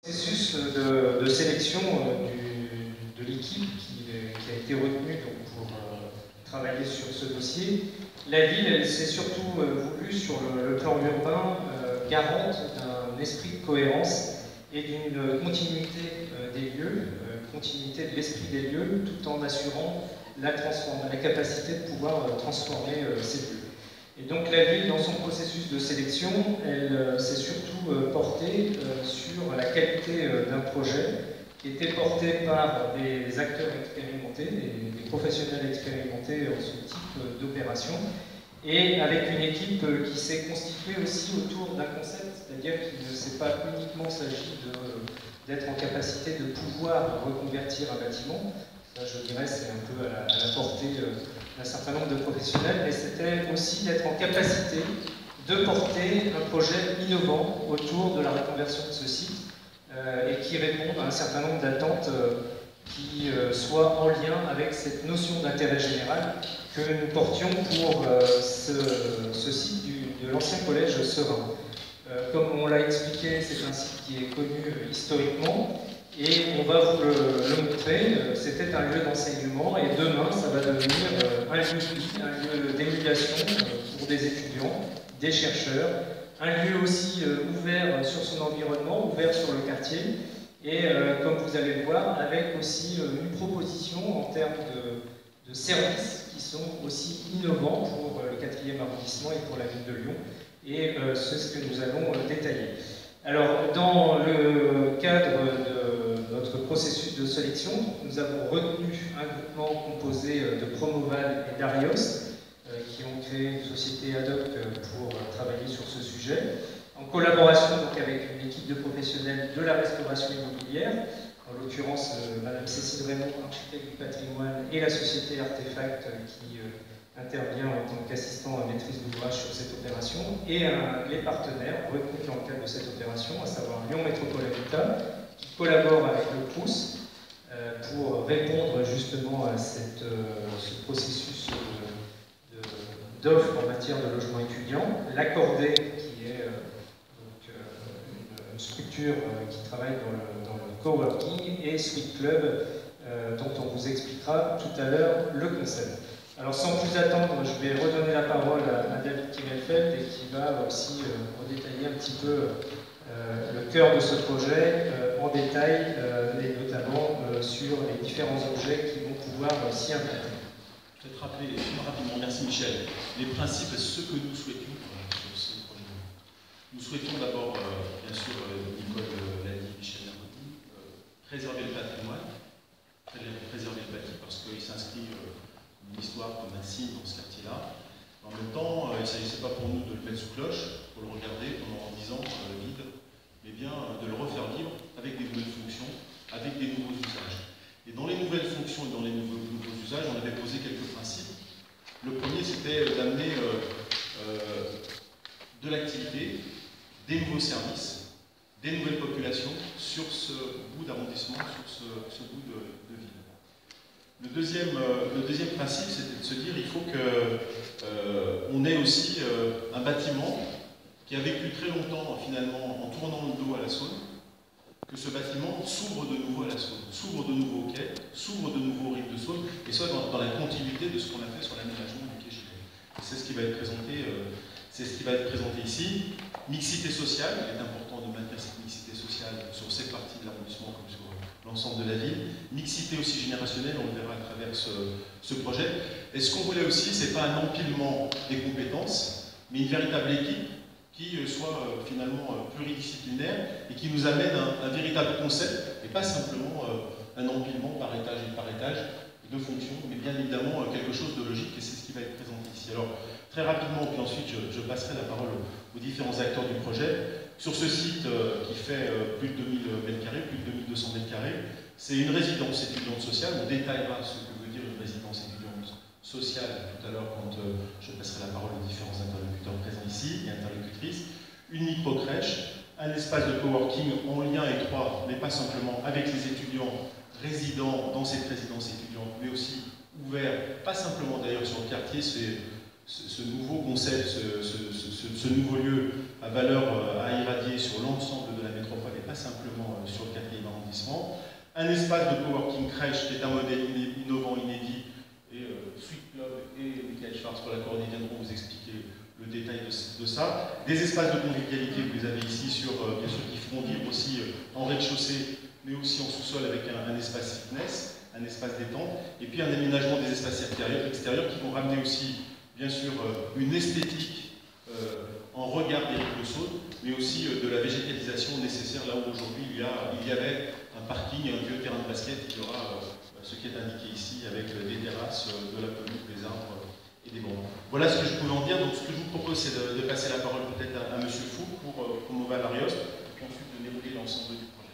Processus de sélection de l'équipe qui a été retenue pour travailler sur ce dossier. La ville, elle s'est surtout voulue sur le plan urbain garante d'un esprit de cohérence et d'une continuité des lieux, continuité de l'esprit des lieux, tout en assurant la capacité de pouvoir transformer ces lieux. Et donc la ville, dans son processus de sélection, elle s'est surtout portée sur la qualité d'un projet qui était porté par des acteurs expérimentés, des professionnels expérimentés en ce type d'opération, et avec une équipe qui s'est constituée aussi autour d'un concept, c'est-à-dire qu'il ne s'est pas uniquement s'agit d'être en capacité de pouvoir reconvertir un bâtiment. Ça, je dirais, c'est un peu à la portée d'un certain nombre de professionnels, mais c'était aussi d'être en capacité de porter un projet innovant autour de la reconversion de ce site et qui réponde à un certain nombre d'attentes qui soient en lien avec cette notion d'intérêt général que nous portions pour ce site de l'ancien collège Serein. Comme on l'a expliqué, c'est un site qui est connu historiquement, et on va vous le montrer. C'était un lieu d'enseignement, et demain, ça va devenir un lieu d'émulation pour des étudiants, des chercheurs, un lieu aussi ouvert sur son environnement, ouvert sur le quartier, et comme vous allez le voir, avec aussi une proposition en termes de services qui sont aussi innovants pour le 4e arrondissement et pour la ville de Lyon, et c'est ce que nous allons détailler. Alors, dans le cadre de notre processus de sélection, nous avons retenu un groupement composé de Promoval et d'Arios, qui ont créé une société ad hoc pour travailler sur ce sujet, en collaboration donc avec une équipe de professionnels de la restauration immobilière, en l'occurrence Madame Cécile Raymond, architecte du patrimoine, et la société Artefact qui intervient en tant qu'assistant à maîtrise d'ouvrage sur cette opération, et les partenaires retenus dans le cadre de cette opération, à savoir Lyon Métropole Habitat, qui collabore avec le Crous pour répondre justement à ce processus d'offres en matière de logement étudiant, l'Accordé, qui est une structure qui travaille dans le coworking, et Sweet Club, dont on vous expliquera tout à l'heure le concept. Alors sans plus attendre, je vais redonner la parole à David Kimmelfeld, et qui va aussi redétailler un petit peu le cœur de ce projet en détail, et notamment sur les différents objets qui vont pouvoir s'y intégrer. Peut-être rappeler rapidement, merci Michel, les principes et ce que nous souhaitions sur ce projet. Nous souhaitons d'abord, bien sûr, Nicole l'a dit, Michel l'a dit, préserver le patrimoine, préserver le bâti, parce qu'il s'inscrit une histoire comme un signe dans ce quartier-là. En même temps, il ne s'agissait pas pour nous de le mettre sous cloche, pour le regarder pendant 10 ans vide, mais bien de le refaire vivre avec des nouvelles fonctions, avec des nouveaux usages. Et dans les nouvelles fonctions et dans les nouveaux usages, on avait posé quelques principes. Le premier, c'était d'amener de l'activité, des nouveaux services, des nouvelles populations sur ce bout d'arrondissement, sur ce bout de ville. Le deuxième principe, c'était de se dire qu'il faut qu'on ait aussi un bâtiment qui a vécu très longtemps, finalement, en tournant le dos à la Saône, que ce bâtiment s'ouvre de nouveau à la Saône, s'ouvre de nouveau au quai, s'ouvre de nouveau aux rives de Saône, et soit dans la continuité de ce qu'on a fait sur l'aménagement du quai Gilet. C'est ce qui va être présenté, ici. Mixité sociale, il est important de maintenir cette mixité sociale sur ces parties de l'arrondissement comme sur l'ensemble de la ville. Mixité aussi générationnelle, on le verra à travers ce projet. Et ce qu'on voulait aussi, ce n'est pas un empilement des compétences, mais une véritable équipe qui soit finalement pluridisciplinaire et qui nous amène un véritable concept, et pas simplement un empilement par étage et par étage de fonctions, mais bien évidemment quelque chose de logique, et c'est ce qui va être présenté ici. Alors, très rapidement, puis ensuite je passerai la parole aux différents acteurs du projet. Sur ce site qui fait plus de 2000 m², plus de 2200 m², c'est une résidence étudiante sociale. On détaillera ce que veut dire une résidence étudiante sociale tout à l'heure quand je passerai la parole aux différents interlocuteurs présents ici et interlocutrices. Une micro-crèche, un espace de coworking en lien étroit, mais pas simplement avec les étudiants résidents dans cette résidence étudiante, mais aussi ouvert, pas simplement d'ailleurs sur le quartier, c'est ce nouveau concept, ce nouveau lieu à valeur à irradier sur l'ensemble de la métropole, et pas très simplement sur le 4e arrondissement. Un espace de coworking crèche qui est un modèle innovant, inédit, et Sweet Club et Michael Schwartz pour la coordonnée viendront vous expliquer le détail de ça. Des espaces de convivialité, vous les avez ici, bien sûr, qui feront vivre aussi en rez-de-chaussée, mais aussi en sous-sol avec un espace fitness, un espace détente, et puis un aménagement des espaces extérieurs qui vont ramener aussi, bien sûr, une esthétique en regard d'Éric Le Saude, mais aussi de la végétalisation nécessaire là où aujourd'hui il y avait un parking et un vieux terrain de basket. Il y aura ce qui est indiqué ici avec des terrasses, de la pelouse, des arbres et des bancs. Voilà ce que je pouvais en dire. Donc ce que je vous propose, c'est de passer la parole peut-être à M. Fou pour promouvoir l'Arios, et puis ensuite de dérouler l'ensemble du projet.